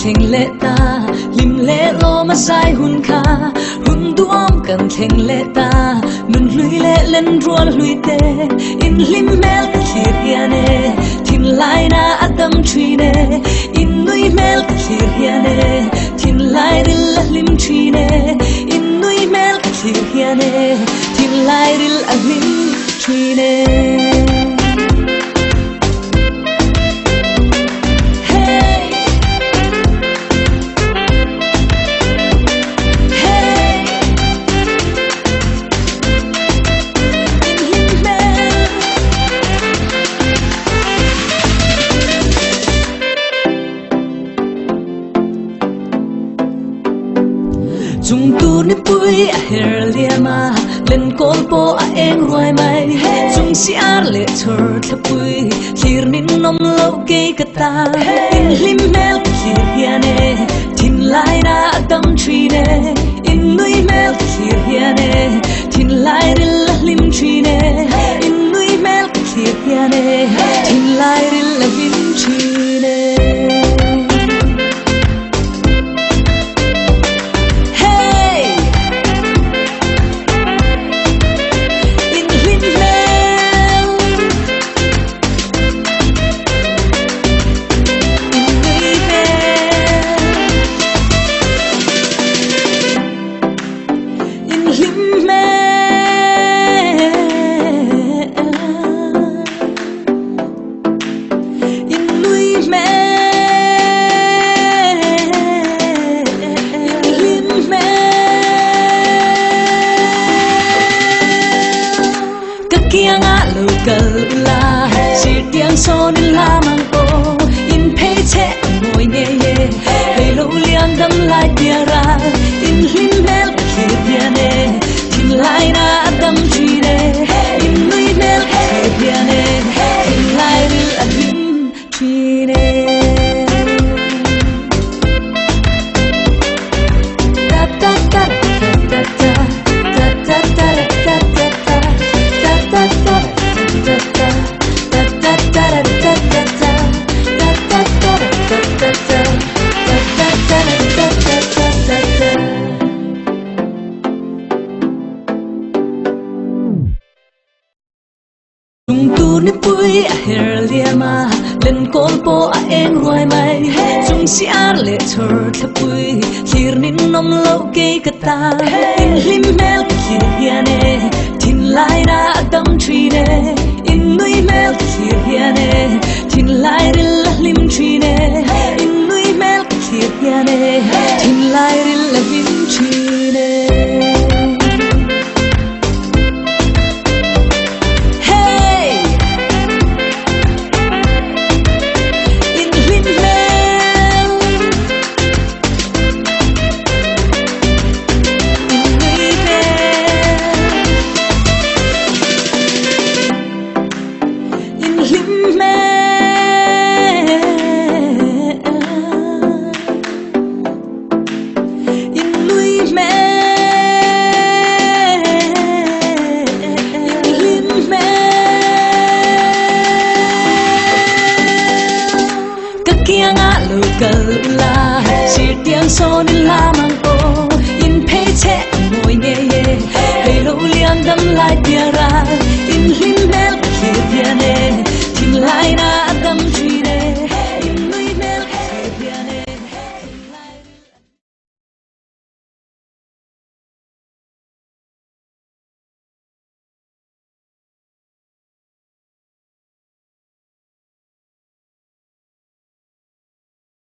thèn lệ ta lim lệ lo mà sai hun kha hun duam kan thèn lệ ta nun lui lệ lên ruột lui tê in lim mel khir ne thin lai na adam tree ne in nui mel khir ne thin lai ril lim tree ne in nui mel khir ne thin lai ril lim tree ne. Chung tu ni pui a her liama len kol po a eng roi mai chung si ar le thor hlutpui thlir nin nom lo ke kata in lim mel khir hiane thin lai na dam tree ne in nui mel khir hiane thin lai ril lim tree ne in nui mel khir hiane thin lai ril lim tree ne. Galula si tiang son la mang po in pe che moi ne ye pe lo liang dam lai tiara in lim mel khir ne tin lai na dam chi ne in nui mel khir ne tin lai ril lim chi ne. Chung tu ni pui a her liama len kol po a eng roi mai chung si ar le thor hlutpui thlir nin nom lo ke kata in lim mel khir hiane thin lai na dam tree ne in nui mel khir hiane thin lai ril lim tree ne in nui mel khir hiane thin lai ril lim tree ne. Galula si tiang son la mang po in pe che moi ne ye pe lo liang dam lai tiara in